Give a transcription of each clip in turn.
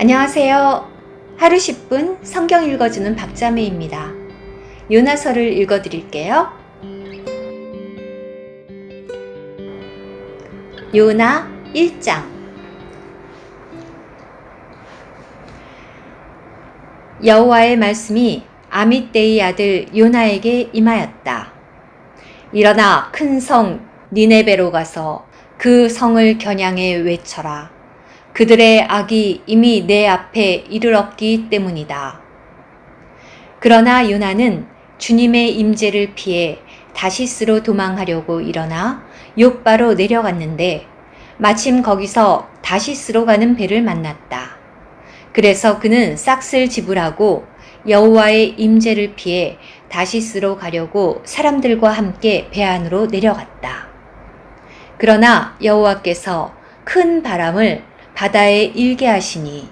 안녕하세요. 하루 10분 성경 읽어주는 박자매입니다. 요나서를 읽어드릴게요. 요나 1장. 여호와의 말씀이 아미떼의 아들 요나에게 임하였다. 일어나 큰 성 니네베로 가서 그 성을 겨냥해 외쳐라. 그들의 악이 이미 내 앞에 이르렀기 때문이다. 그러나 요나는 주님의 임재를 피해 다시스로 도망하려고 일어나 욥바로 내려갔는데 마침 거기서 다시스로 가는 배를 만났다. 그래서 그는 싹쓸 지불하고 여호와의 임재를 피해 다시스로 가려고 사람들과 함께 배 안으로 내려갔다. 그러나 여호와께서 큰 바람을 바다에 일게 하시니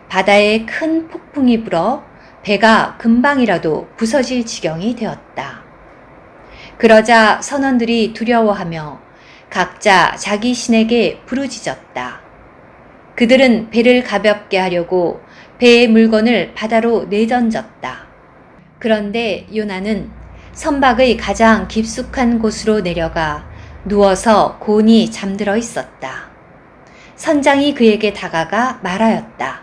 바다에 큰 폭풍이 불어 배가 금방이라도 부서질 지경이 되었다. 그러자 선원들이 두려워하며 각자 자기 신에게 부르짖었다. 그들은 배를 가볍게 하려고 배의 물건을 바다로 내던졌다. 그런데 요나는 선박의 가장 깊숙한 곳으로 내려가 누워서 곤히 잠들어 있었다. 선장이 그에게 다가가 말하였다.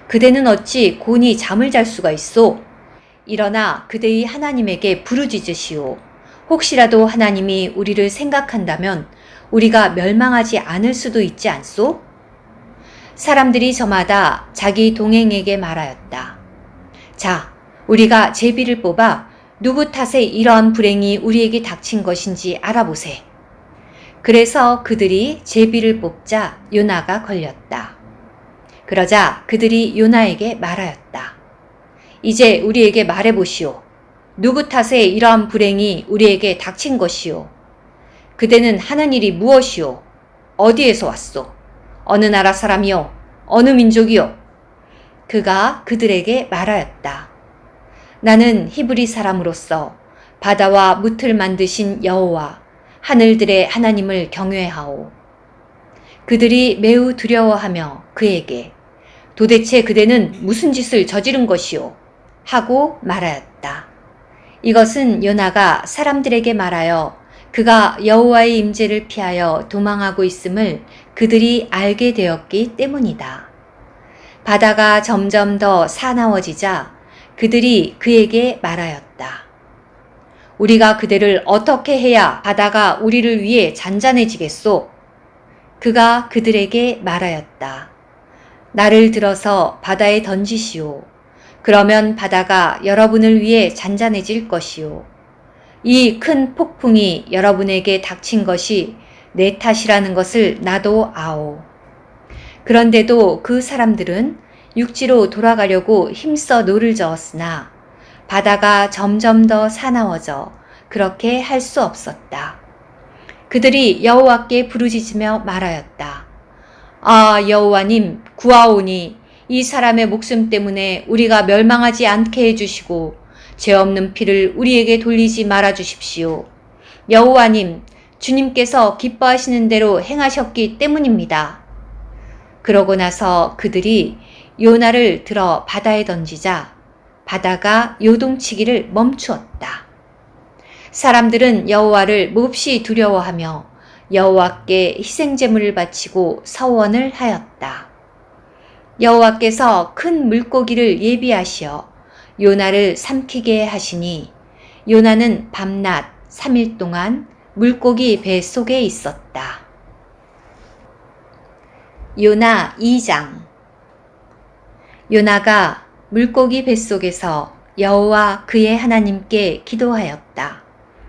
그대는 어찌 곤히 잠을 잘 수가 있소? 일어나 그대의 하나님에게 부르짖으시오. 혹시라도 하나님이 우리를 생각한다면 우리가 멸망하지 않을 수도 있지 않소? 사람들이 저마다 자기 동행에게 말하였다. 자, 우리가 제비를 뽑아 누구 탓에 이러한 불행이 우리에게 닥친 것인지 알아보세. 그래서 그들이 제비를 뽑자 요나가 걸렸다. 그러자 그들이 요나에게 말하였다. 이제 우리에게 말해보시오. 누구 탓에 이러한 불행이 우리에게 닥친 것이오. 그대는 하는 일이 무엇이오? 어디에서 왔소? 어느 나라 사람이요? 어느 민족이요? 그가 그들에게 말하였다. 나는 히브리 사람으로서 바다와 뭇을 만드신 여호와 하늘들의 하나님을 경외하오. 그들이 매우 두려워하며 그에게 도대체 그대는 무슨 짓을 저지른 것이오? 하고 말하였다. 이것은 요나가 사람들에게 말하여 그가 여호와의 임재를 피하여 도망하고 있음을 그들이 알게 되었기 때문이다. 바다가 점점 더 사나워지자 그들이 그에게 말하였다. 우리가 그대를 어떻게 해야 바다가 우리를 위해 잔잔해지겠소? 그가 그들에게 말하였다. 나를 들어서 바다에 던지시오. 그러면 바다가 여러분을 위해 잔잔해질 것이오. 이 큰 폭풍이 여러분에게 닥친 것이 내 탓이라는 것을 나도 아오. 그런데도 그 사람들은 육지로 돌아가려고 힘써 노를 저었으나 바다가 점점 더 사나워져 그렇게 할 수 없었다. 그들이 여호와께 부르짖으며 말하였다. 아, 여호와님, 구하오니 이 사람의 목숨 때문에 우리가 멸망하지 않게 해주시고 죄 없는 피를 우리에게 돌리지 말아 주십시오. 여호와님, 주님께서 기뻐하시는 대로 행하셨기 때문입니다. 그러고 나서 그들이 요나를 들어 바다에 던지자 바다가 요동치기를 멈추었다. 사람들은 여호와를 몹시 두려워하며 여호와께 희생제물을 바치고 서원을 하였다. 여호와께서 큰 물고기를 예비하시어 요나를 삼키게 하시니 요나는 밤낮 3일 동안 물고기 배 속에 있었다. 요나 2장. 요나가 물고기 뱃속에서 여호와 그의 하나님께 기도하였다.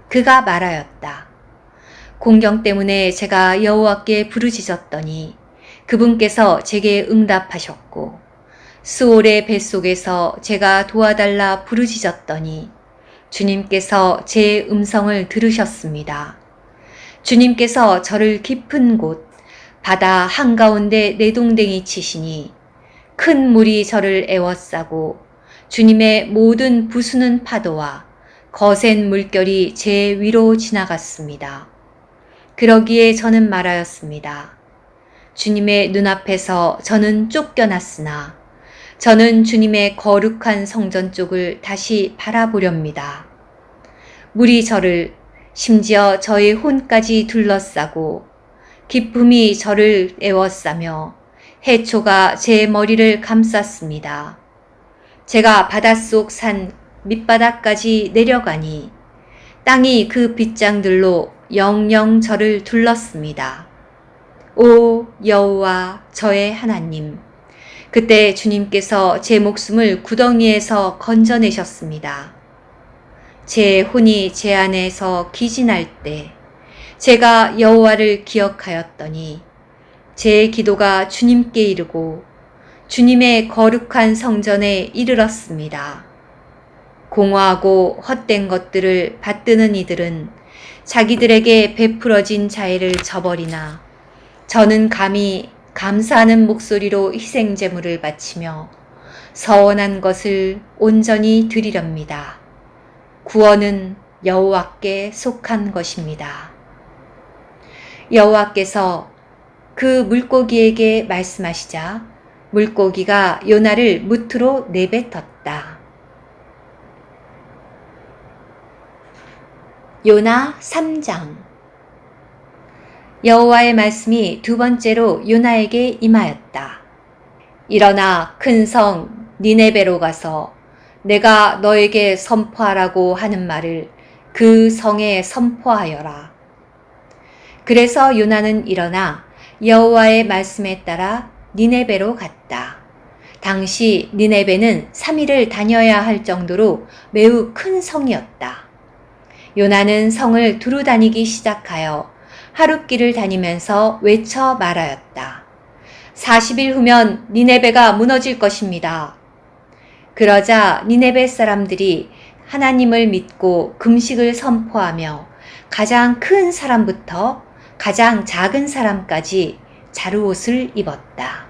그가 말하였다. 공경 때문에 제가 여호와께 부르짖었더니 그분께서 제게 응답하셨고 스올의 뱃속에서 제가 도와달라 부르짖었더니 주님께서 제 음성을 들으셨습니다. 주님께서 저를 깊은 곳 바다 한가운데 내동댕이 치시니 큰 물이 저를 에워싸고 주님의 모든 부수는 파도와 거센 물결이 제 위로 지나갔습니다. 그러기에 저는 말하였습니다. 주님의 눈앞에서 저는 쫓겨났으나 저는 주님의 거룩한 성전 쪽을 다시 바라보렵니다. 물이 저를 심지어 저의 혼까지 둘러싸고 기품이 저를 에워싸며 해초가 제 머리를 감쌌습니다. 제가 바닷속 산 밑바닥까지 내려가니 땅이 그 빗장들로 영영 저를 둘렀습니다. 오 여호와 저의 하나님, 그때 주님께서 제 목숨을 구덩이에서 건져내셨습니다. 제 혼이 제 안에서 기진할 때 제가 여호와를 기억하였더니 제 기도가 주님께 이르고 주님의 거룩한 성전에 이르렀습니다. 공허하고 헛된 것들을 받드는 이들은 자기들에게 베풀어진 자애를 저버리나 저는 감히 감사하는 목소리로 희생제물을 바치며 서원한 것을 온전히 드리렵니다. 구원은 여호와께 속한 것입니다. 여호와께서 그 물고기에게 말씀하시자 물고기가 요나를 무트로 내뱉었다. 요나 3장. 여호와의 말씀이 두 번째로 요나에게 임하였다. 일어나 큰 성 니네베로 가서 내가 너에게 선포하라고 하는 말을 그 성에 선포하여라. 그래서 요나는 일어나 여호와의 말씀에 따라 니네베로 갔다. 당시 니네베는 3일을 다녀야 할 정도로 매우 큰 성이었다. 요나는 성을 두루 다니기 시작하여 하룻길을 다니면서 외쳐 말하였다. 40일 후면 니네베가 무너질 것입니다. 그러자 니네베 사람들이 하나님을 믿고 금식을 선포하며 가장 큰 사람부터 가장 작은 사람까지 자루옷을 입었다.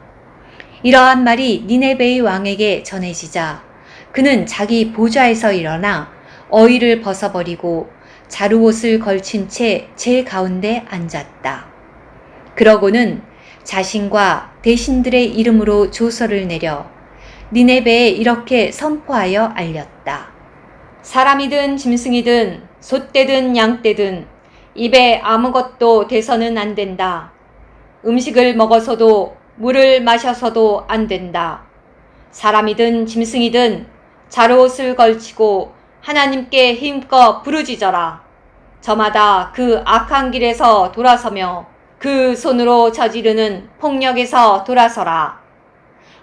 이러한 말이 니네베의 왕에게 전해지자 그는 자기 보좌에서 일어나 어의를 벗어버리고 자루옷을 걸친 채 제 가운데 앉았다. 그러고는 자신과 대신들의 이름으로 조서를 내려 니네베에 이렇게 선포하여 알렸다. 사람이든 짐승이든 소떼든 양떼든 입에 아무것도 대서는 안 된다. 음식을 먹어서도 물을 마셔서도 안 된다. 사람이든 짐승이든 자루옷을 걸치고 하나님께 힘껏 부르짖어라. 저마다 그 악한 길에서 돌아서며 그 손으로 저지르는 폭력에서 돌아서라.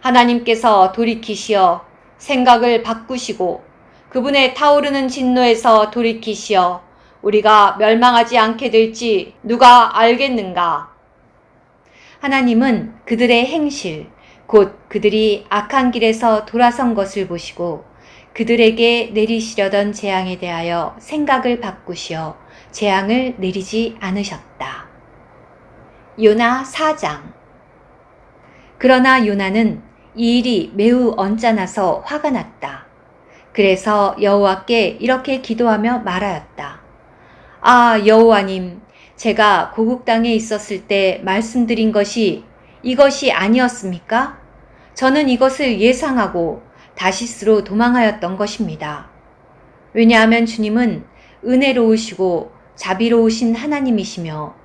하나님께서 돌이키시어 생각을 바꾸시고 그분의 타오르는 진노에서 돌이키시어 우리가 멸망하지 않게 될지 누가 알겠는가? 하나님은 그들의 행실, 곧 그들이 악한 길에서 돌아선 것을 보시고 그들에게 내리시려던 재앙에 대하여 생각을 바꾸시어 재앙을 내리지 않으셨다. 요나 4장. 그러나 요나는 이 일이 매우 언짢아서 화가 났다. 그래서 여호와께 이렇게 기도하며 말하였다. 아, 여호와님, 제가 고국 땅에 있었을 때 말씀드린 것이 이것이 아니었습니까? 저는 이것을 예상하고 다시스로 도망하였던 것입니다. 왜냐하면 주님은 은혜로우시고 자비로우신 하나님이시며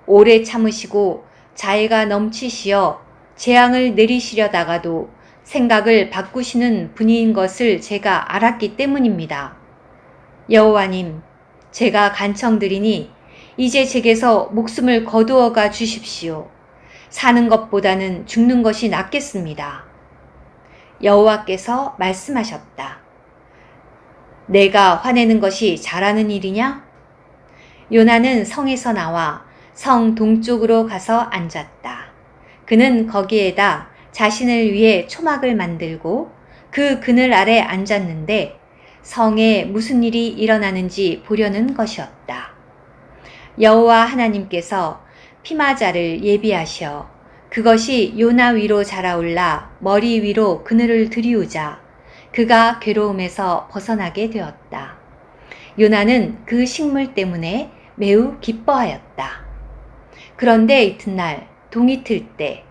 오래 참으시고 자애가 넘치시어 재앙을 내리시려다가도 생각을 바꾸시는 분인 것을 제가 알았기 때문입니다. 여호와님, 제가 간청드리니 이제 제게서 목숨을 거두어가 주십시오. 사는 것보다는 죽는 것이 낫겠습니다. 여호와께서 말씀하셨다. 내가 화내는 것이 잘하는 일이냐? 요나는 성에서 나와 성 동쪽으로 가서 앉았다. 그는 거기에다 자신을 위해 초막을 만들고 그 그늘 아래 앉았는데 성에 무슨 일이 일어나는지 보려는 것이었다. 여호와 하나님께서 피마자를 예비하셔 그것이 요나 위로 자라올라 머리 위로 그늘을 들이우자 그가 괴로움에서 벗어나게 되었다. 요나는 그 식물 때문에 매우 기뻐하였다. 그런데 이튿날 동이 틀 때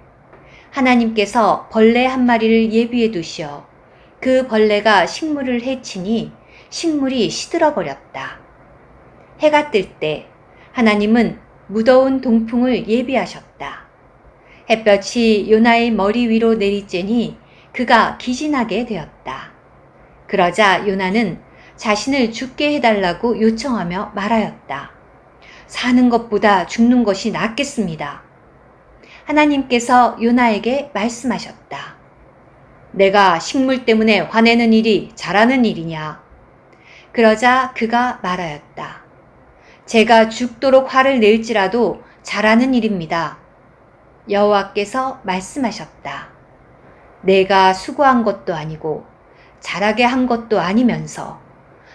하나님께서 벌레 한 마리를 예비해 두시어 그 벌레가 식물을 해치니 식물이 시들어 버렸다. 해가 뜰 때 하나님은 무더운 동풍을 예비하셨다. 햇볕이 요나의 머리 위로 내리쬐니 그가 기진하게 되었다. 그러자 요나는 자신을 죽게 해달라고 요청하며 말하였다. 사는 것보다 죽는 것이 낫겠습니다. 하나님께서 요나에게 말씀하셨다. 내가 식물 때문에 화내는 일이 잘하는 일이냐? 그러자 그가 말하였다. 제가 죽도록 화를 낼지라도 잘하는 일입니다. 여호와께서 말씀하셨다. 내가 수고한 것도 아니고 자라게 한 것도 아니면서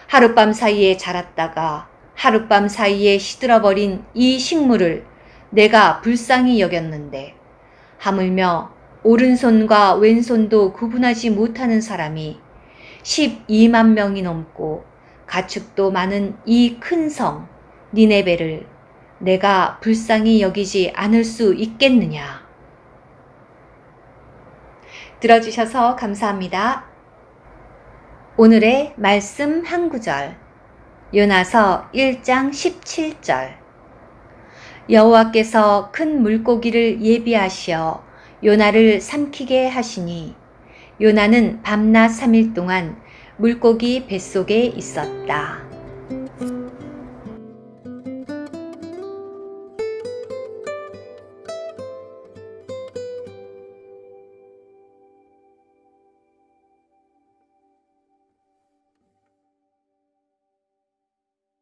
하룻밤 사이에 자랐다가 하룻밤 사이에 시들어버린 이 식물을 내가 불쌍히 여겼는데 하물며 오른손과 왼손도 구분하지 못하는 사람이 12만 명이 넘고 가축도 많은 이 큰 성 니네베를 내가 불쌍히 여기지 않을 수 있겠느냐. 들어주셔서 감사합니다. 오늘의 말씀 한 구절, 요나서 1장 17절. 여호와께서 큰 물고기를 예비하시어 요나를 삼키게 하시니 요나는 밤낮 3일 동안 물고기 뱃속에 있었다.